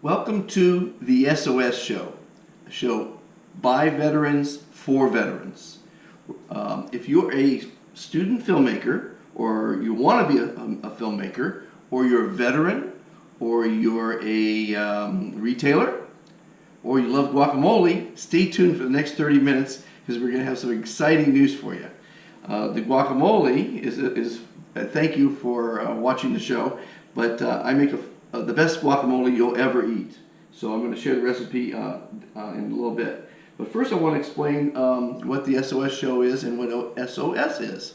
Welcome to the SOS Show, a show by veterans for veterans. If you're a student filmmaker, or you want to be a filmmaker, or you're a veteran, or you're a retailer, or you love guacamole, stay tuned for the next 30 minutes because we're going to have some exciting news for you. The guacamole is thank you for watching the show, but I make the best guacamole you'll ever eat. So I'm going to share the recipe in a little bit. But first I want to explain what the SOS Show is and what SOS is.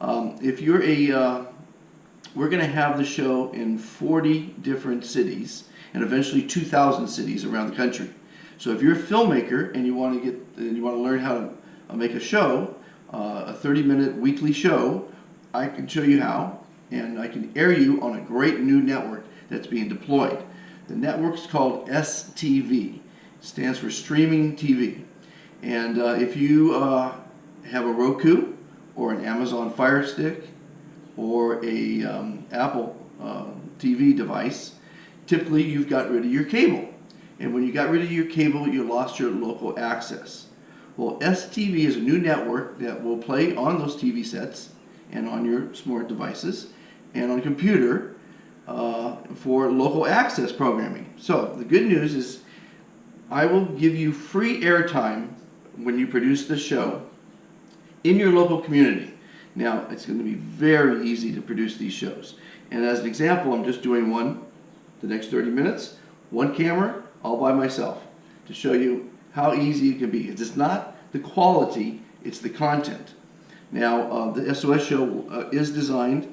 If you're we're going to have the show in 40 different cities and eventually 2,000 cities around the country. So if you're a filmmaker and you want to learn how to make a show, a 30-minute weekly show, I can show you how, and I can air you on a great new network that's being deployed. The network's called STV. It stands for Streaming TV. And if you have a Roku or an Amazon Fire Stick or a Apple TV device, typically you've got rid of your cable. And when you got rid of your cable, you lost your local access. Well, STV is a new network that will play on those TV sets and on your smart devices and on a computer for local access programming. So the good news is I will give you free airtime when you produce the show in your local community. Now, it's going to be very easy to produce these shows. And as an example, I'm just doing one the next 30 minutes, one camera, all by myself, to show you how easy it can be. It's not the quality, it's the content. Now, the SOS Show is designed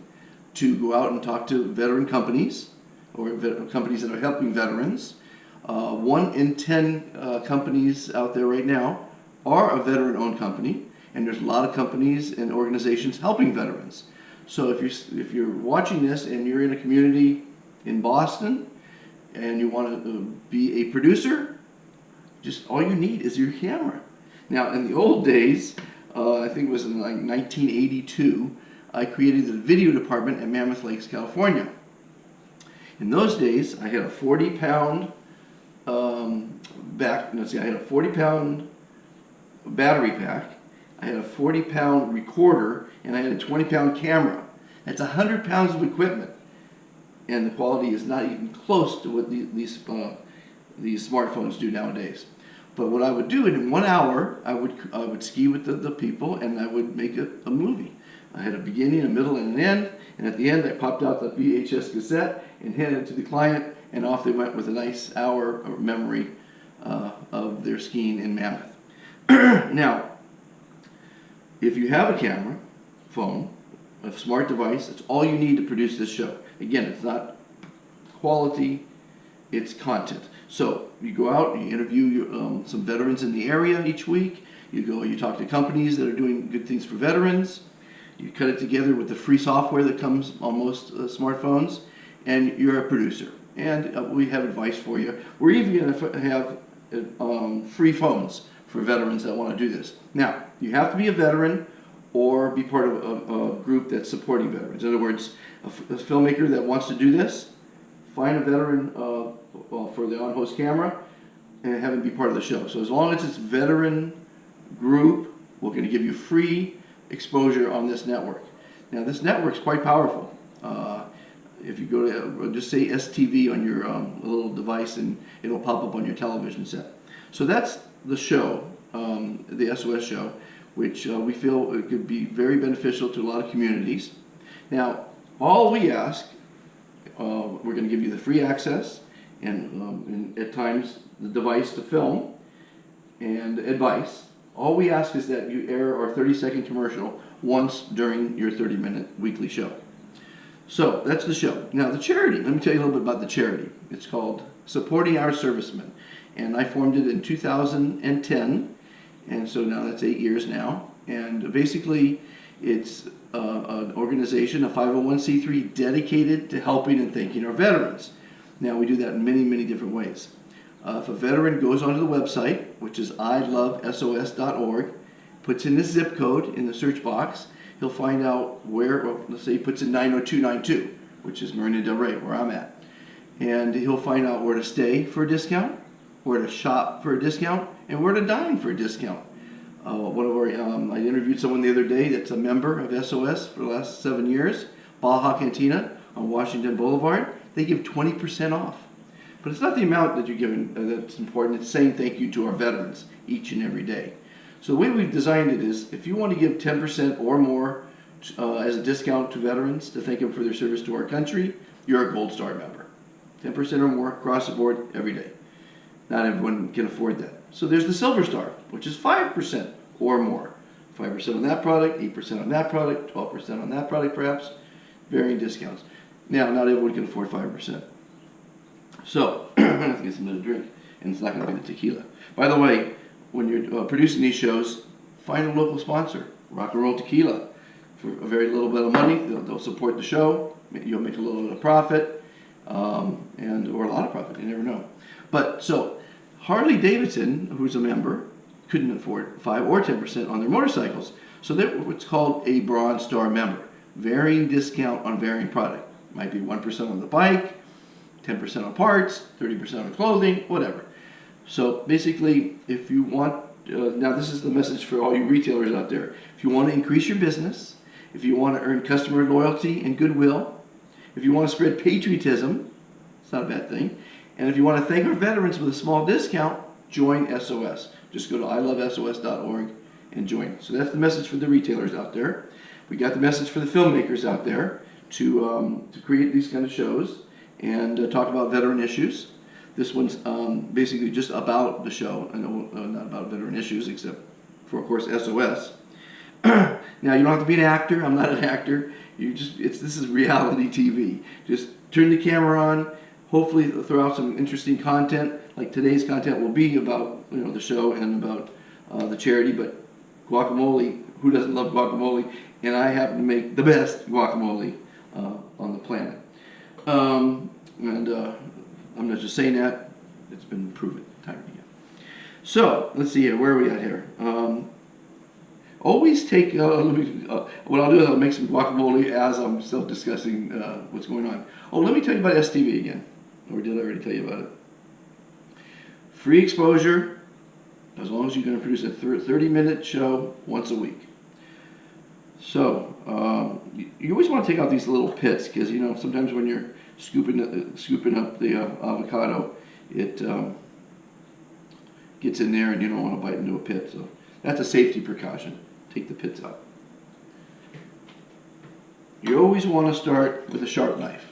to go out and talk to veteran companies or companies that are helping veterans. 1 in 10 companies out there right now are a veteran-owned company, and there's a lot of companies and organizations helping veterans. So if you're watching this and you're in a community in Boston and you want to be a producer, just all you need is your camera. Now, in the old days, I think it was in like 1982, I created the video department at Mammoth Lakes, California. In those days, I had a 40-pound I had a 40-pound battery pack, I had a 40-pound recorder, and I had a 20-pound camera. That's 100 pounds of equipment, and the quality is not even close to what these smartphones do nowadays. But what I would do in 1 hour, I would ski with the people, and I would make a movie. I had a beginning, a middle, and an end, and at the end I popped out the VHS cassette and handed it to the client, and off they went with a nice hour of memory of their skiing in Mammoth. Now, if you have a camera, phone, a smart device, that's all you need to produce this show. Again, it's not quality, it's content. So you go out and you interview some veterans in the area each week. You talk to companies that are doing good things for veterans. You cut it together with the free software that comes on most smartphones, and you're a producer. And we have advice for you. We're even going to have free phones for veterans that want to do this. Now, you have to be a veteran or be part of a group that's supporting veterans. In other words, a filmmaker that wants to do this, find a veteran for the on-host camera and have him be part of the show. So as long as it's veteran group, we're going to give you free exposure on this network. Now, this network's quite powerful. If you go to just say STV on your little device, and it'll pop up on your television set. So that's the show, the SOS Show, which we feel it could be very beneficial to a lot of communities. Now, all we ask, we're going to give you the free access and at times the device to film and advice. All we ask is that you air our 30-second commercial once during your 30-minute weekly show. So that's the show. Now the charity, let me tell you a little bit about the charity. It's called Supporting Our Servicemen, and I formed it in 2010, and so now that's 8 years now. And basically it's an organization, a 501c3, dedicated to helping and thanking our veterans. Now we do that in many, many different ways. If a veteran goes onto the website, which is ilovesos.org, puts in the zip code in the search box, he'll find out where, well, let's say he puts in 90292, which is Marina Del Rey, where I'm at. and he'll find out where to stay for a discount, where to shop for a discount, and where to dine for a discount. I interviewed someone the other day that's a member of SOS for the last 7 years, Baja Cantina on Washington Boulevard. They give 20% off. But it's not the amount that you're giving that's important. It's saying thank you to our veterans each and every day. So the way we've designed it is, if you want to give 10% or more as a discount to veterans to thank them for their service to our country, you're a Gold Star member. 10% or more across the board every day. Not everyone can afford that. So there's the Silver Star, which is 5% or more. 5% on that product, 8% on that product, 12% on that product perhaps, varying discounts. Now, not everyone can afford 5%. So, I'm going to have to get something to drink, and it's not going to be the tequila. By the way, when you're producing these shows, find a local sponsor, Rock and Roll Tequila. For a very little bit of money, they'll support the show, you'll make a little bit of profit, or a lot of profit, you never know. But, so, Harley Davidson, who's a member, couldn't afford 5 or 10% on their motorcycles. So they're what's called a Bronze Star member. Varying discount on varying product. Might be 1% on the bike, 10% on parts, 30% on clothing, whatever. So basically, if you want, now this is the message for all you retailers out there. If you want to increase your business, if you want to earn customer loyalty and goodwill, if you want to spread patriotism, it's not a bad thing, and if you want to thank our veterans with a small discount, join SOS. Just go to ilovesos.org and join. So that's the message for the retailers out there. We got the message for the filmmakers out there to create these kind of shows and talk about veteran issues. This one's basically just about the show. I know not about veteran issues, except for, of course, SOS. Now, you don't have to be an actor. I'm not an actor. This is reality TV. Just turn the camera on. Hopefully, throw out some interesting content. Like today's content will be about the show and about the charity. But guacamole, who doesn't love guacamole? And I happen to make the best guacamole on the planet. I'm not just saying that. It's been proven time and again. So, let's see here. Where are we at here? Always take, what I'll do is I'll make some guacamole as I'm still discussing what's going on. Oh, let me tell you about STV again. Or did I already tell you about it? Free exposure, as long as you're going to produce a 30-minute show once a week. So, you always want to take out these little pits, because sometimes when you're scooping up the avocado, it gets in there and you don't want to bite into a pit. So that's a safety precaution. Take the pits out. You always want to start with a sharp knife.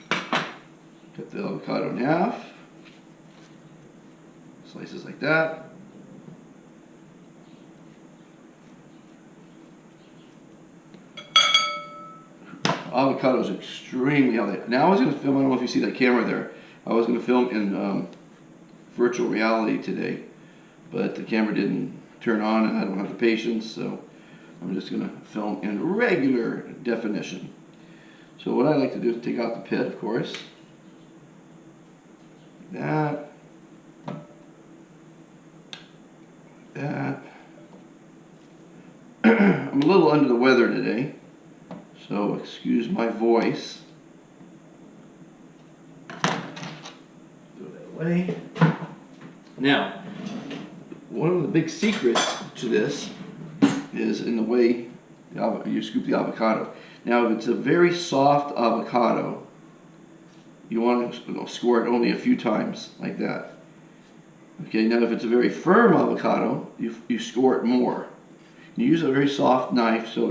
Cut the avocado in half. Slices like that. Avocado is extremely healthy. Now I was going to film, I don't know if you see that camera there, I was going to film in virtual reality today, but the camera didn't turn on and I don't have the patience, so I'm just going to film in regular definition. So what I like to do is take out the pit, of course. That. I'm a little under the weather today, so excuse my voice. Throw that away. Now, one of the big secrets to this is in the way you scoop the avocado. Now, if it's a very soft avocado, you want to score it only a few times, like that. Okay, now if it's a very firm avocado, you score it more. You use a very soft knife so